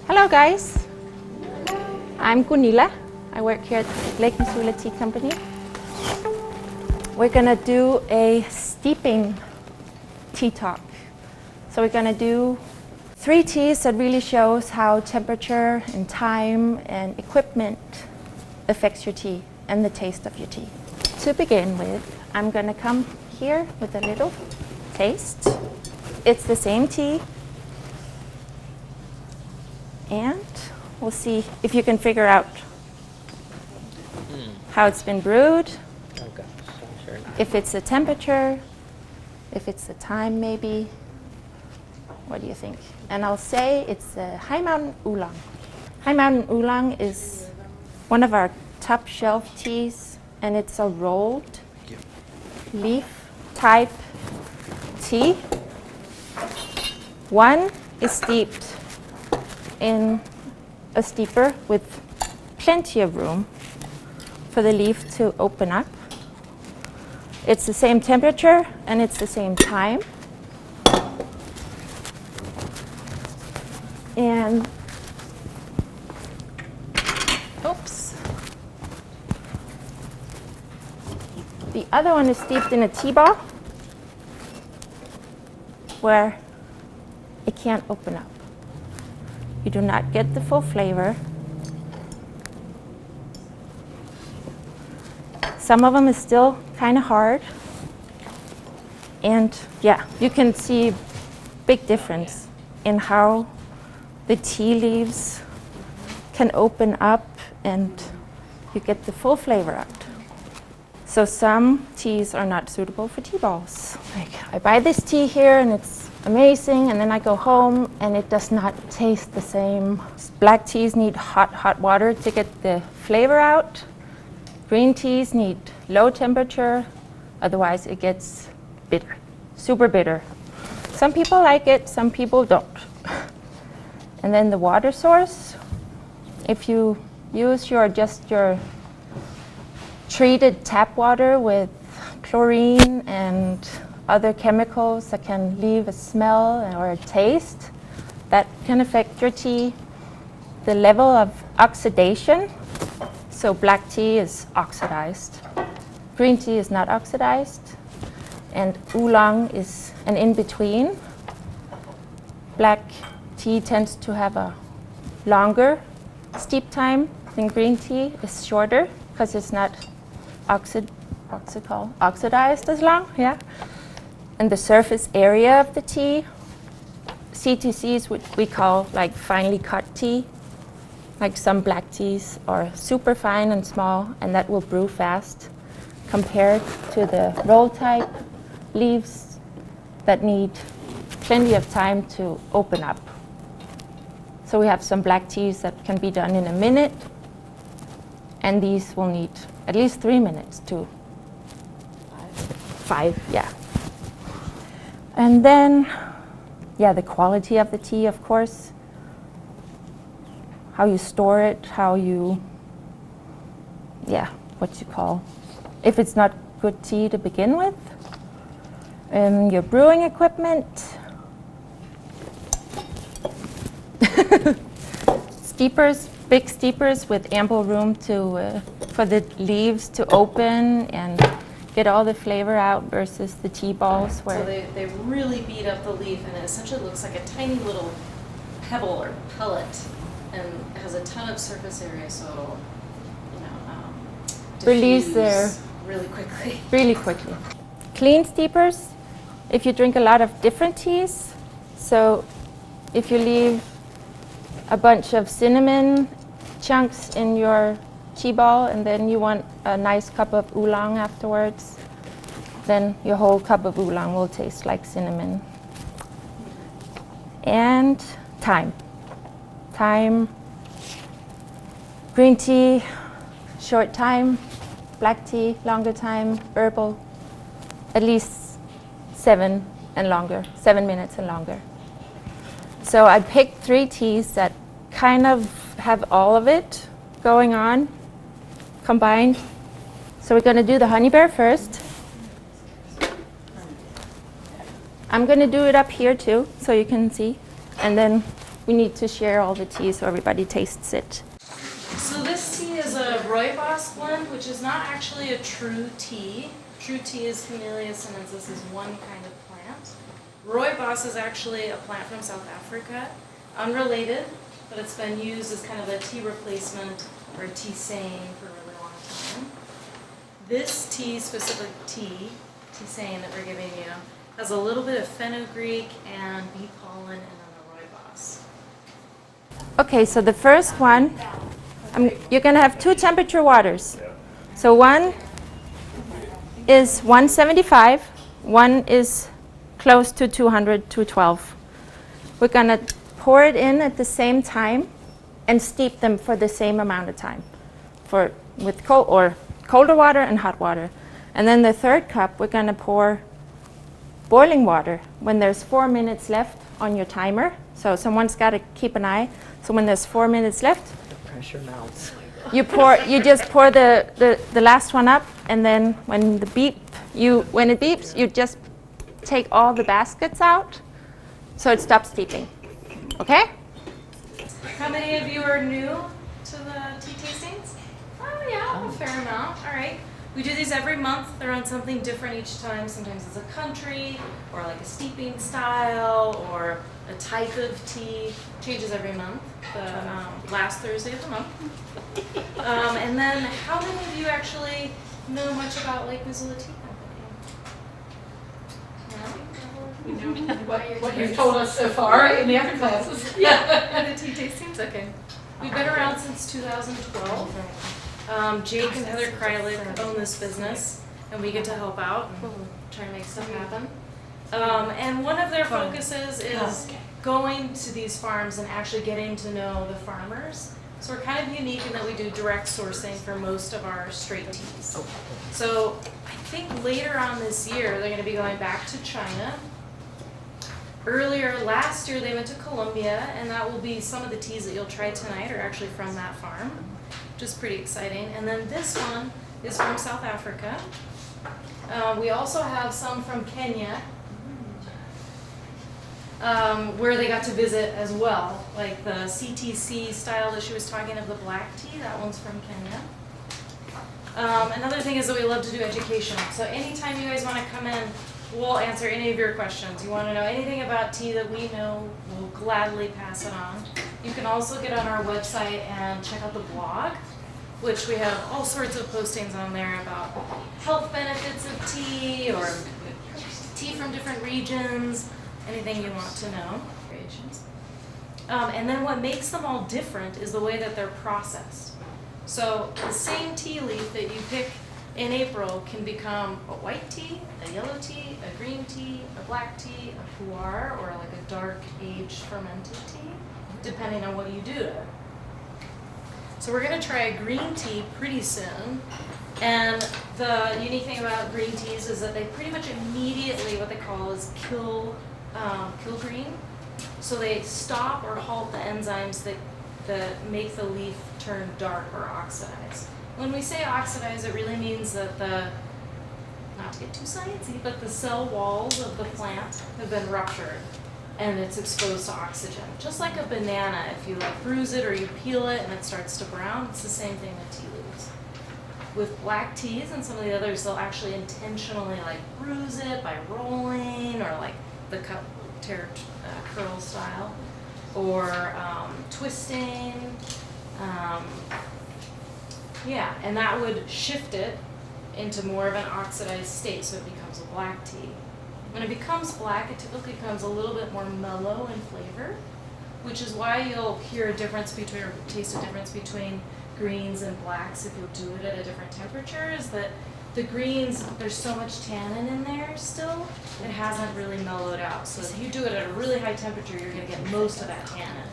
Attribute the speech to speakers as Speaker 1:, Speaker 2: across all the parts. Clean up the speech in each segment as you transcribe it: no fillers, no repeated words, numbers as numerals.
Speaker 1: Hello guys, I'm Gunilla. I work here at Lake Missoula Tea Company. We're gonna do a steeping tea talk. So we're gonna do 3 teas that really shows how temperature and time and equipment affects your tea and the taste of your tea. To begin with, I'm gonna come here with a little taste. It's the same tea. And we'll see if you can figure out how it's been brewed,
Speaker 2: Oh gosh, I'm sure not.
Speaker 1: if it's the temperature, if it's the time maybe. What do you think? And I'll say it's a High Mountain Oolong. High Mountain Oolong is one of our top shelf teas, and it's a rolled leaf type tea. One is steeped in a steeper with plenty of room for the leaf to open up. It's the same temperature and it's the same time. And oops. The other one is steeped in a tea ball where it can't open up. You do not get the full flavor. Some of them is still kind of hard. And yeah, you can see big difference in how the tea leaves can open up and you get the full flavor out. So some teas are not suitable for tea balls. Like I buy this tea here and it's amazing, and then I go home and it does not taste the same. Black teas need hot water to get the flavor out. Green teas need low temperature, otherwise it gets bitter, super bitter. Some people like it, some people don't. And then the water source, if you use your treated tap water with chlorine and other chemicals that can leave a smell or a taste, that can affect your tea. The level of oxidation, so black tea is oxidized, green tea is not oxidized, and oolong is an in-between. Black tea tends to have a longer steep time than green tea is shorter because it's not oxidized as long, yeah. And the surface area of the tea, CTCs, which we call like finely cut tea. Like some black teas are super fine and small, and that will brew fast compared to the roll type leaves that need plenty of time to open up. So we have some black teas that can be done in a minute, and these will need at least 3 minutes to 5, yeah. And then, yeah, the quality of the tea, of course. How you store it, how you, yeah, what you call, if it's not good tea to begin with. Your brewing equipment. Steepers, big steepers with ample room to, for the leaves to open and get all the flavor out versus the tea balls where...
Speaker 3: So they really beat up the leaf, and it essentially looks like a tiny little pebble or pellet, and it has a ton of surface area, so it'll,
Speaker 1: release
Speaker 3: diffuse
Speaker 1: their...
Speaker 3: really quickly.
Speaker 1: Really quickly. Clean steepers, if you drink a lot of different teas, so if you leave a bunch of cinnamon chunks in your tea ball and then you want a nice cup of oolong afterwards, then your whole cup of oolong will taste like cinnamon. And time. Time. Green tea, short time. Black tea, longer time. Herbal, at least 7 minutes and longer. So I picked 3 teas that kind of have all of it going on, combined. So we're going to do the honey bear first. I'm going to do it up here too, so you can see. And then we need to share all the tea so everybody tastes it.
Speaker 3: So this tea is a rooibos blend, which is not actually a true tea. True tea is Camellia sinensis, is one kind of plant. Rooibos is actually a plant from South Africa, unrelated, but it's been used as kind of a tea replacement or a tisane for a really long time. This tea, specific tea tisane that we're giving you, has a little bit of fenugreek and bee pollen and then the rooibos.
Speaker 1: Okay, so the first one, you're going to have 2 temperature waters. So one is 175, one is close to 200, 212. We're going to pour it in at the same time and steep them for the same amount of time, with colder water and hot water. And then the third cup, we're going to pour boiling water when there's 4 minutes left on your timer. So someone's got to keep an eye. So when there's 4 minutes left,
Speaker 2: The pressure mounts.
Speaker 1: you just pour the last one up, and then when it beeps, you just take all the baskets out so it stops steeping. Okay?
Speaker 3: How many of you are new to the tea tastings? Oh yeah, a fair amount. All right. We do these every month. They're on something different each time. Sometimes it's a country, or like a steeping style, or a type of tea. Changes every month. The last Thursday of the month. And then, how many of you actually know much about Lake Missoula Tea Company?
Speaker 4: We know what you've told us so far in the other classes.
Speaker 3: Yeah, the tea tastings. Okay. We've been around since 2012. Jake and Heather Krylik own this business, and we get to help out and try to make stuff happen. And one of their focuses is going to these farms and actually getting to know the farmers. So we're kind of unique in that we do direct sourcing for most of our straight teas. So I think later on this year, they're going to be going back to China. Earlier last year, they went to Colombia, and that will be some of the teas that you'll try tonight are actually from that farm, which is pretty exciting. And then this one is from South Africa. We also have some from Kenya, where they got to visit as well, like the CTC style that she was talking of, the black tea, that one's from Kenya. Another thing is that we love to do education. So anytime you guys want to come in, we'll answer any of your questions. You want to know anything about tea that we know, we'll gladly pass it on. You can also get on our website and check out the blog, which we have all sorts of postings on there about health benefits of tea or tea from different regions, anything you want to know. And then what makes them all different is the way that they're processed. So the same tea leaf that you pick in April can become a white tea, a yellow tea, a green tea, a black tea, a pu'er, or like a dark aged fermented tea, depending on what you do to it. So we're going to try a green tea pretty soon. And the unique thing about green teas is that they pretty much immediately, what they call is kill green. So they stop or halt the enzymes that make the leaf turn dark or oxidize. When we say oxidize, it really means that not to get too sciencey, but the cell walls of the plant have been ruptured and it's exposed to oxygen. Just like a banana, if you like bruise it or you peel it and it starts to brown, it's the same thing with tea leaves. With black teas and some of the others, they'll actually intentionally like bruise it by rolling or like the curl style, or twisting. And that would shift it into more of an oxidized state, so it becomes a black tea. When it becomes black, it typically becomes a little bit more mellow in flavor, which is why you'll hear a difference between, or taste a difference between greens and blacks if you'll do it at a different temperature, is that the greens, there's so much tannin in there still, it hasn't really mellowed out. So if you do it at a really high temperature, you're going to get most of that tannin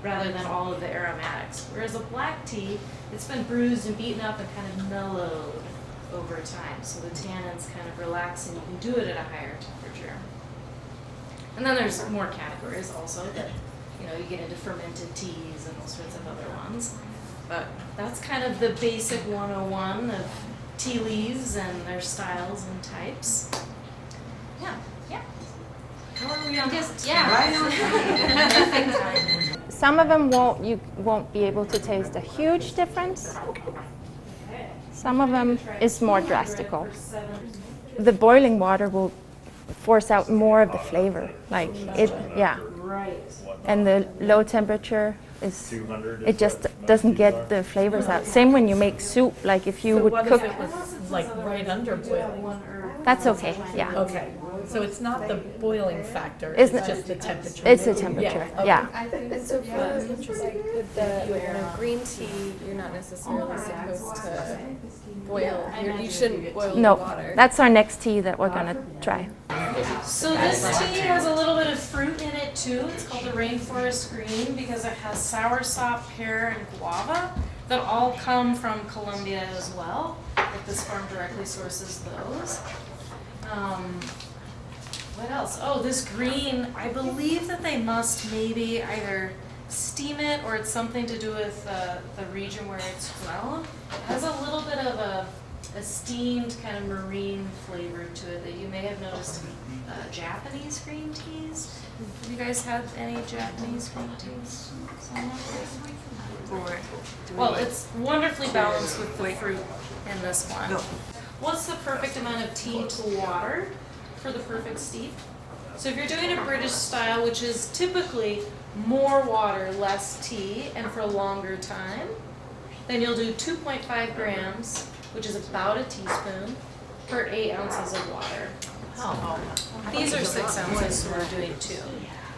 Speaker 3: rather than all of the aromatics. Whereas a black tea, it's been bruised and beaten up and kind of mellowed over time. So the tannins kind of relax and you can do it at a higher temperature. And then there's more categories also that, you get into fermented teas and all sorts of other ones. But that's kind of the basic 101 of tea leaves and their styles and types. Yeah. How are we on?
Speaker 4: Right on time.
Speaker 3: Perfect time.
Speaker 1: some of them you won't be able to taste a huge difference. Some of them is more drastical. The boiling water will force out more of the flavor, like it, yeah. And the low temperature is, it just doesn't get the flavors out. Same when you make soup, like if you would
Speaker 4: What
Speaker 1: cook,
Speaker 4: if it was like right under boiling?
Speaker 1: that's okay, yeah.
Speaker 4: Okay, so it's not the boiling factor,
Speaker 1: It's
Speaker 4: it's
Speaker 1: not-
Speaker 4: just the temperature.
Speaker 1: It's the temperature,
Speaker 4: okay.
Speaker 1: yeah.
Speaker 5: And so for like with the green tea, you're not necessarily supposed to boil. You shouldn't boil the
Speaker 1: No,
Speaker 5: water.
Speaker 1: that's our next tea that we're gonna try.
Speaker 3: So this tea has a little bit of fruit in it too. It's called the Rainforest Green because it has soursop, pear, and guava that all come from Colombia as well. Like this farm directly sources those. What else? Oh, this green, I believe that they must maybe either steam it or it's something to do with the region where it's grown. It has a little bit of a steamed kind of marine flavor to it that you may have noticed in Japanese green teas. Have you guys had any Japanese green teas? Well, it's wonderfly balanced with the fruit in this one. What's the perfect amount of tea to water for the perfect steep? So if you're doing a British style, which is typically more water, less tea, and for a longer time, then you'll do 2.5 grams, which is about a teaspoon, per 8 ounces of water. These are 6 ounces, so we're doing 2.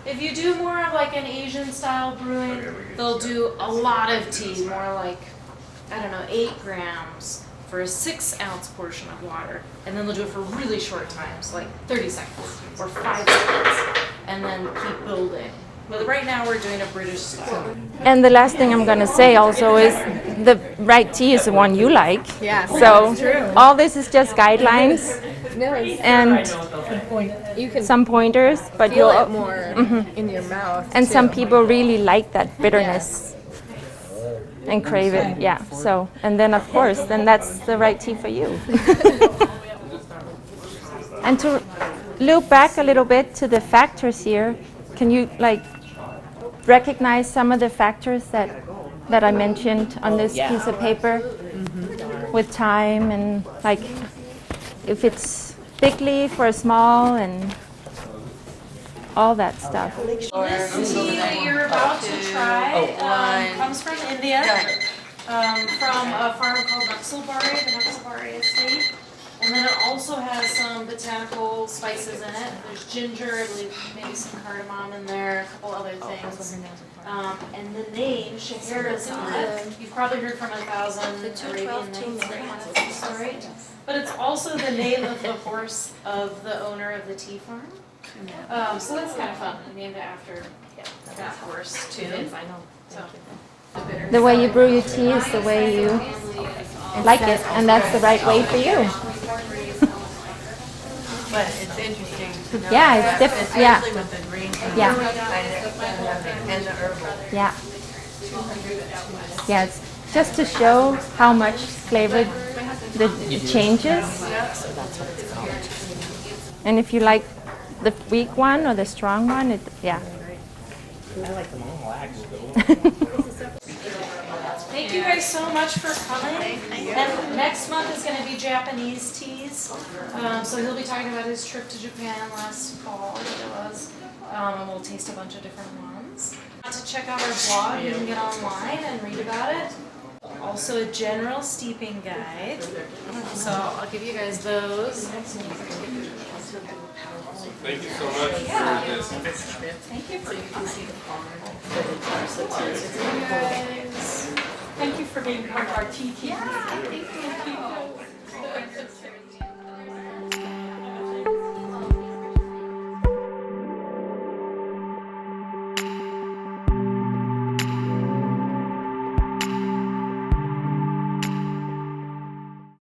Speaker 3: If you do more of like an Asian style brewing, they'll do a lot of tea, more like, I don't know, 8 grams for a 6 ounce portion of water. And then they'll do it for really short times, like 30 seconds or 5 seconds, and then keep building. But right now we're doing a British style.
Speaker 1: And the last thing I'm gonna say also is the right tea is the one you like.
Speaker 5: Yeah.
Speaker 1: So all this is just guidelines
Speaker 5: No, it's,
Speaker 1: and
Speaker 5: you can
Speaker 1: some pointers, but
Speaker 5: feel
Speaker 1: you'll
Speaker 5: it more in your mouth.
Speaker 1: and some
Speaker 5: too.
Speaker 1: people really like that bitterness and crave it. Yeah. So and then of course then that's the right tea for you. And to loop back a little bit to the factors here, can you like recognize some of the factors that I mentioned on this piece of paper with time and like if it's thick leaf or small and all that stuff.
Speaker 3: This tea that you're about to try comes from India, from a farm called Naxalbari, the Naxalbari estate. And then it also has some botanical spices in it. There's ginger, I believe maybe some cardamom in there, a couple other things. And the name, Scheherazade, you've probably heard from 1,000 Arabian Nights that story. But it's also the name of the horse of the owner of the tea farm. So that's kind of fun, named after that horse too. So.
Speaker 1: The way you brew your tea is the way you like it, and that's the right way for you.
Speaker 6: But it's interesting to know.
Speaker 1: Yeah, it's different. Yeah,
Speaker 6: Especially with the green tea.
Speaker 1: Yeah.
Speaker 6: And the herbal.
Speaker 1: yeah, yeah. It's just to show how much flavor it changes. And if you like the weak one or the strong one, yeah.
Speaker 2: I like them all, actually.
Speaker 3: Thank you guys so much for coming. And next month is going to be Japanese teas. So he'll be talking about his trip to Japan last fall, I think it was. And we'll taste a bunch of different ones. To check out our blog, you can get online and read about it. Also a general steeping guide. So I'll give you guys those.
Speaker 7: Thank you so much for this.
Speaker 3: Thank you for guys.
Speaker 4: Thank you for being part of our tea team.
Speaker 3: Yeah, thank you.